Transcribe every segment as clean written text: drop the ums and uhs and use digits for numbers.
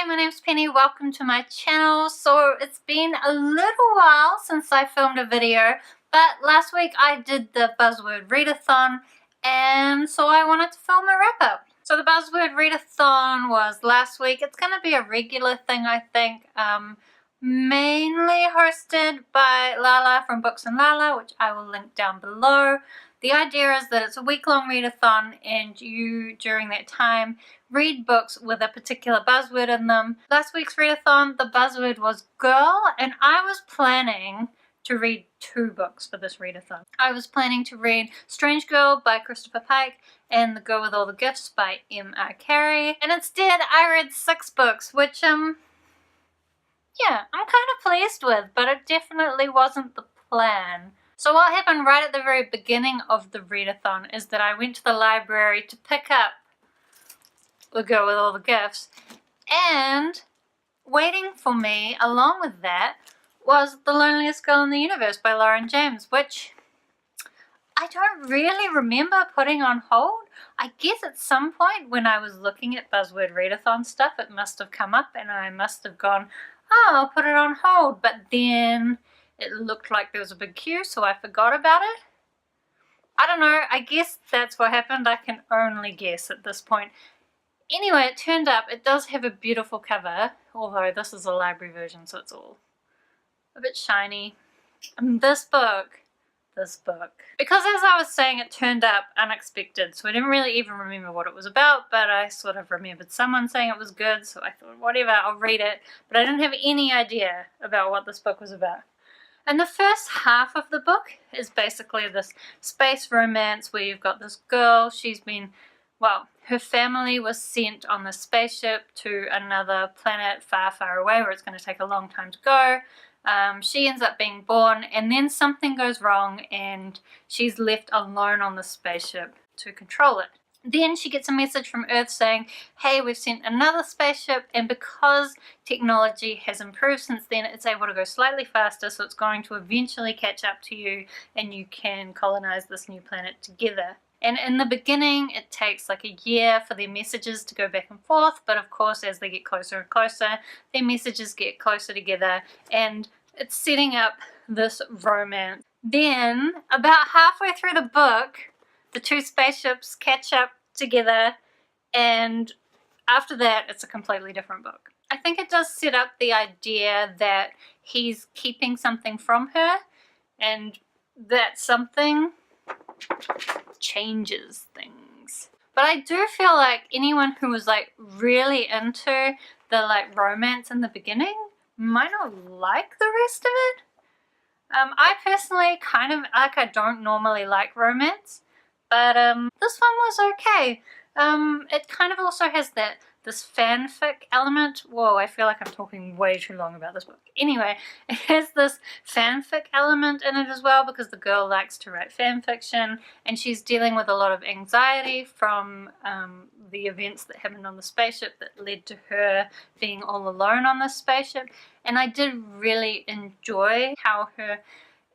Hi, my name's Penny. Welcome to my channel. So it's been a little while since I filmed a video, but last week I did the Buzzword Readathon, and so I wanted to film a wrap-up. So the Buzzword Readathon was last week. It's going to be a regular thing, I think, mainly hosted by Lala from Books and Lala, which I will link down below. The idea is that it's a week-long readathon, and you, during that time, read books with a particular buzzword in them. Last week's readathon, the buzzword was girl, and I was planning to read 2 books for this readathon. I was planning to read Strange Girl by Christopher Pike and The Girl with All the Gifts by M.R. Carey, and instead I read 6 books, which, yeah, I'm kind of pleased with, but it definitely wasn't the plan. So what happened right at the very beginning of the readathon is that I went to the library to pick up The Girl with All the Gifts, and waiting for me along with that was The Loneliest Girl in the Universe by Lauren James, which I don't really remember putting on hold. I guess at some point when I was looking at Buzzword Readathon stuff, it must have come up and I must have gone, oh, I'll put it on hold, but then it looked like there was a big queue, so I forgot about it. I don't know, I guess that's what happened. I can only guess at this point. Anyway, it turned up, it does have a beautiful cover, although this is a library version, so it's all a bit shiny. And this book, because as I was saying, it turned up unexpected, so I didn't really even remember what it was about, but I sort of remembered someone saying it was good, so I thought, whatever, I'll read it, but I didn't have any idea about what this book was about. And the first half of the book is basically this space romance where you've got this girl, she's been, well, her family was sent on the spaceship to another planet far, far away where it's going to take a long time to go. She ends up being born, and then something goes wrong and she's left alone on the spaceship to control it. Then she gets a message from Earth saying, hey, we've sent another spaceship, and because technology has improved since then, it's able to go slightly faster, so it's going to eventually catch up to you and you can colonize this new planet together. And in the beginning, it takes like a year for their messages to go back and forth, but of course, as they get closer and closer, their messages get closer together, and it's setting up this romance. Then, about halfway through the book, the 2 spaceships catch up together, and after that, it's a completely different book. I think it does set up the idea that he's keeping something from her, and that something changes things. But I do feel like anyone who was like really into the like romance in the beginning might not like the rest of it. I personally kind of like, I don't normally like romance, but this one was okay. It kind of also has this fanfic element. Whoa, I feel like I'm talking way too long about this book. Anyway, it has this fanfic element in it as well, because the girl likes to write fanfiction, and she's dealing with a lot of anxiety from the events that happened on the spaceship that led to her being all alone on this spaceship. And I did really enjoy how her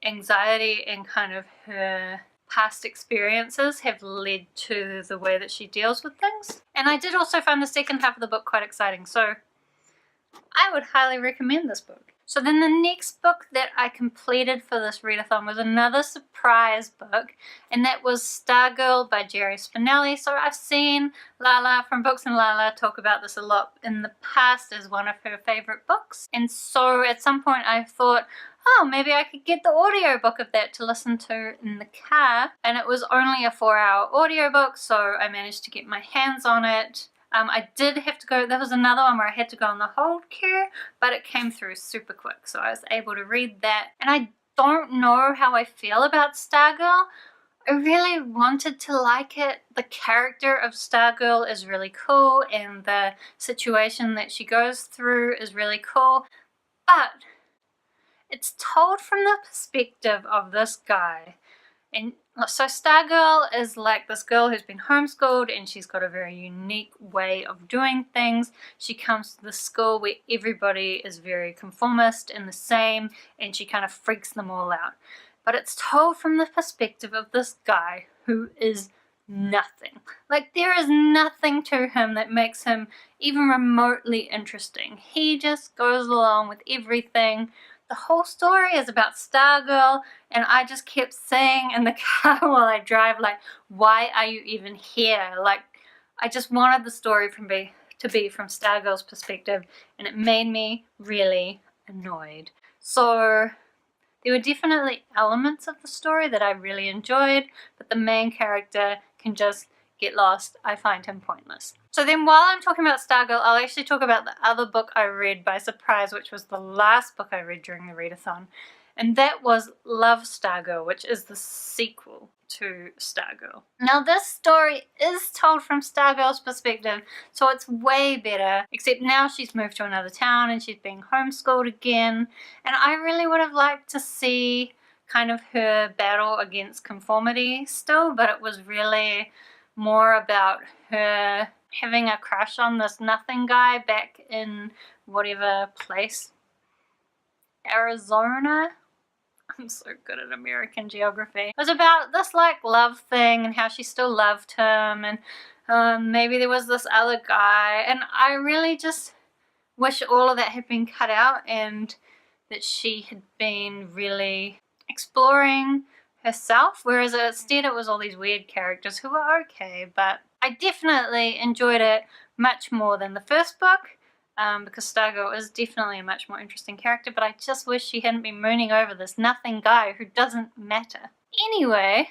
anxiety and kind of her past experiences have led to the way that she deals with things. And I did also find the second half of the book quite exciting, so I would highly recommend this book. So then the next book that I completed for this readathon was another surprise book, and that was Stargirl by Jerry Spinelli. So I've seen Lala from Books and Lala talk about this a lot in the past as one of her favorite books, and so at some point I thought, oh, maybe I could get the audiobook of that to listen to in the car. And it was only a 4-hour audiobook, so I managed to get my hands on it. I did have to go, there was another one where I had to go on the hold queue, but it came through super quick, so I was able to read that. And I don't know how I feel about Stargirl. I really wanted to like it. The character of Stargirl is really cool, and the situation that she goes through is really cool, but it's told from the perspective of this guy. And so Stargirl is like this girl who's been homeschooled, and she's got a very unique way of doing things. She comes to the school where everybody is very conformist and the same, and she kind of freaks them all out. But it's told from the perspective of this guy who is nothing. Like, there is nothing to him that makes him even remotely interesting. He just goes along with everything. The whole story is about Stargirl, and I just kept saying in the car while I drive, like, why are you even here? Like, I just wanted the story to be from Stargirl's perspective, and it made me really annoyed. So there were definitely elements of the story that I really enjoyed, but the main character can just get lost. I find him pointless. So then while I'm talking about Stargirl, I'll actually talk about the other book I read by surprise, which was the last book I read during the readathon, and that was Love, Stargirl, which is the sequel to Stargirl. Now this story is told from Stargirl's perspective, so it's way better, except now she's moved to another town and she's being homeschooled again, and I really would have liked to see kind of her battle against conformity still, but it was really more about her having a crush on this nothing guy back in whatever place, Arizona? I'm so good at American geography. It was about this like love thing and how she still loved him, and maybe there was this other guy, and I really just wish all of that had been cut out and that she had been really exploring herself, whereas instead it was all these weird characters who were okay, but I definitely enjoyed it much more than the first book. Because Stargirl is definitely a much more interesting character, but I just wish she hadn't been mooning over this nothing guy who doesn't matter. Anyway,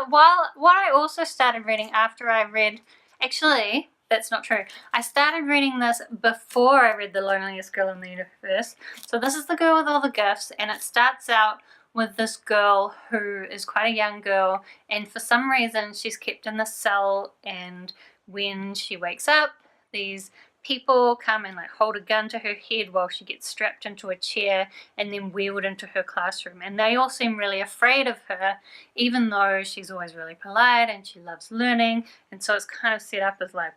what I also started reading after I read, actually, that's not true. I started reading this before I read The Loneliest Girl in the Universe. So this is The Girl with All the Gifts, and it starts out with this girl who is quite a young girl, and for some reason she's kept in this cell, and when she wakes up, these people come and like hold a gun to her head while she gets strapped into a chair and then wheeled into her classroom, and they all seem really afraid of her, even though she's always really polite and she loves learning, and so it's kind of set up as like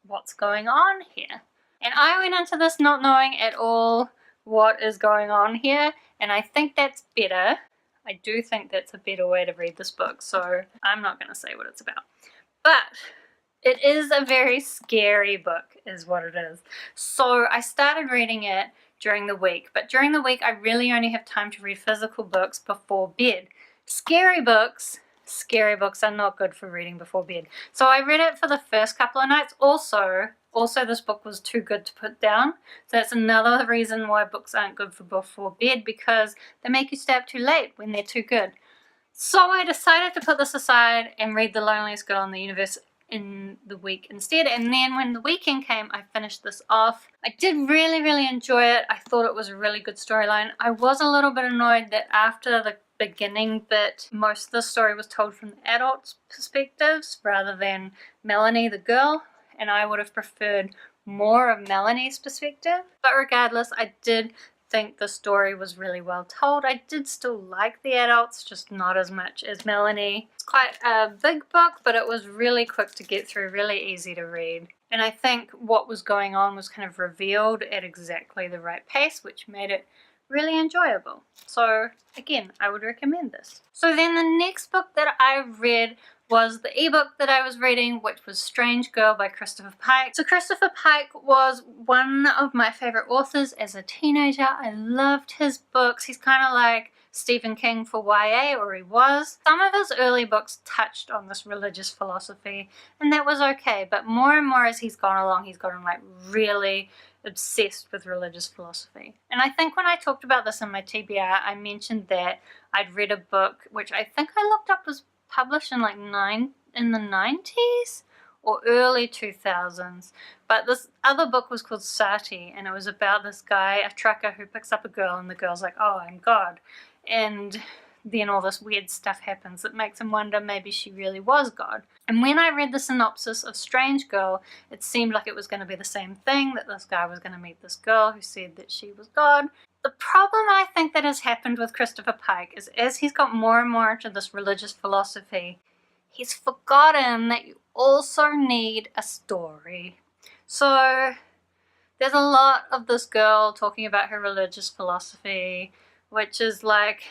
what's going on here. And I went into this not knowing at all what is going on here, and I think that's better. I do think that's a better way to read this book, so I'm not going to say what it's about. But it is a very scary book, is what it is. So I started reading it during the week, but during the week I really only have time to read physical books before bed. Scary books are not good for reading before bed. So I read it for the first couple of nights. Also this book was too good to put down. So that's another reason why books aren't good for before bed, because they make you stay up too late when they're too good. So I decided to put this aside and read The Loneliest Girl in the Universe in the week instead, and then when the weekend came I finished this off. I did really enjoy it. I thought it was a really good storyline. I was a little bit annoyed that after the beginning bit most of the story was told from the adults' perspectives rather than Melanie the girl, and I would have preferred more of Melanie's perspective. But regardless, I did think the story was really well told. I did still like the adults, just not as much as Melanie. It's quite a big book, but it was really quick to get through, really easy to read. And I think what was going on was kind of revealed at exactly the right pace, which made it really enjoyable. So again, I would recommend this. So then the next book that I read was the ebook that I was reading, which was Strange Girl by Christopher Pike. So Christopher Pike was one of my favorite authors as a teenager. I loved his books. He's kind of like Stephen King for YA, or he was. Some of his early books touched on this religious philosophy, and that was okay, but more and more as he's gone along, he's gotten like really obsessed with religious philosophy. And I think when I talked about this in my TBR, I mentioned that I'd read a book which I think I looked up was published in like in the 90s or early 2000s, but this other book was called Sati, and it was about this guy, a trucker, who picks up a girl, and the girl's like, oh, I'm God, and then all this weird stuff happens that makes him wonder maybe she really was God. And when I read the synopsis of Strange Girl, it seemed like it was going to be the same thing, that this guy was going to meet this girl who said that she was God. The problem I think that has happened with Christopher Pike is as he's got more and more into this religious philosophy, he's forgotten that you also need a story. So there's a lot of this girl talking about her religious philosophy, which is like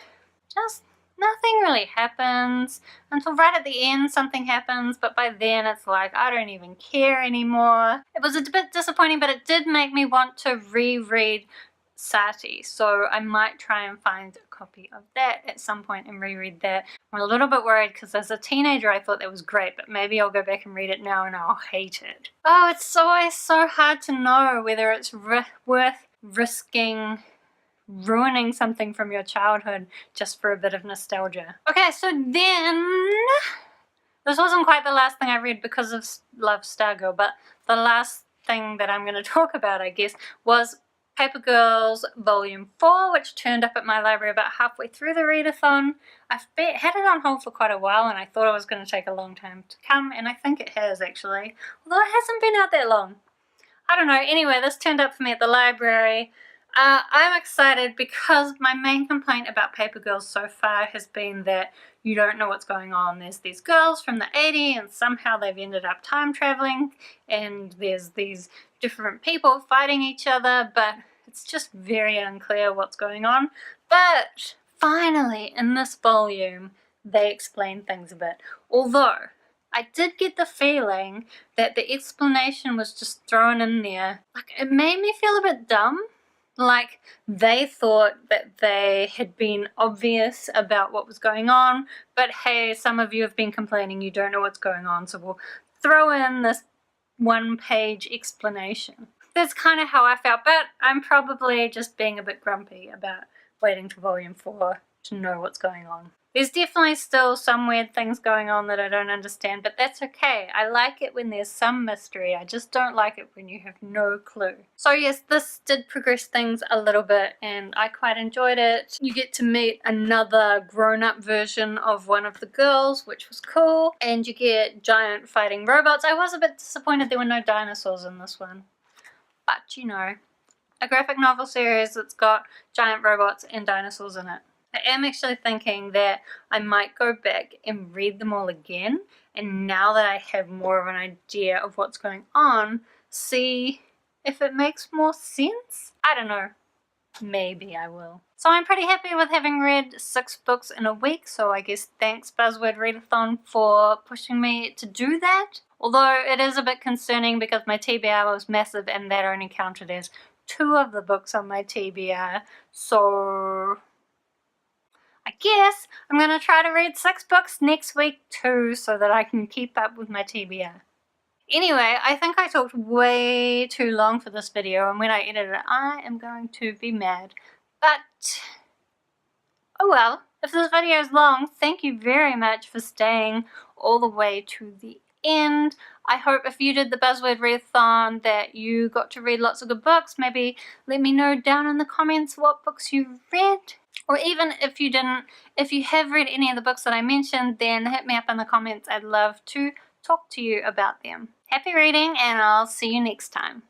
just nothing really happens until right at the end something happens, but by then it's like I don't even care anymore. It was a bit disappointing, but it did make me want to reread Sati, so I might try and find a copy of that at some point and reread that. I'm a little bit worried because as a teenager I thought that was great, but maybe I'll go back and read it now and I'll hate it. Oh, it's always so hard to know whether it's worth risking ruining something from your childhood just for a bit of nostalgia. Okay, so then this wasn't quite the last thing I read because of Love Stargirl, but the last thing that I'm going to talk about, I guess, was Paper Girls Volume 4, which turned up at my library about halfway through the readathon. I've had it on hold for quite a while and I thought it was going to take a long time to come, and I think it has actually, although it hasn't been out that long. I don't know, anyway, this turned up for me at the library. I'm excited because my main complaint about Paper Girls so far has been that you don't know what's going on. There's these girls from the 80s and somehow they've ended up time traveling, and there's these different people fighting each other, but it's just very unclear what's going on. But finally in this volume they explain things a bit, although I did get the feeling that the explanation was just thrown in there. Like, it made me feel a bit dumb. Like, they thought that they had been obvious about what was going on, but hey, some of you have been complaining you don't know what's going on, so we'll throw in this one-page explanation. That's kind of how I felt, but I'm probably just being a bit grumpy about waiting till Volume 4 to know what's going on. There's definitely still some weird things going on that I don't understand, but that's okay. I like it when there's some mystery. I just don't like it when you have no clue. So yes, this did progress things a little bit and I quite enjoyed it. You get to meet another grown-up version of one of the girls, which was cool, and you get giant fighting robots. I was a bit disappointed there were no dinosaurs in this one, but you know, a graphic novel series that's got giant robots and dinosaurs in it. I am actually thinking that I might go back and read them all again, and now that I have more of an idea of what's going on, see if it makes more sense? I don't know. Maybe I will. So I'm pretty happy with having read 6 books in a week, so I guess thanks Buzzword Readathon for pushing me to do that. Although it is a bit concerning because my TBR was massive and that only counted as 2 of the books on my TBR, so I guess I'm going to try to read 6 books next week too so that I can keep up with my TBR. Anyway, I think I talked way too long for this video, and when I edit it I am going to be mad. But, oh well, if this video is long, thank you very much for staying all the way to the end. I hope if you did the Buzzword Readathon that you got to read lots of good books. Maybe let me know down in the comments what books you read. Or even if you didn't, if you have read any of the books that I mentioned, then hit me up in the comments. I'd love to talk to you about them. Happy reading, and I'll see you next time.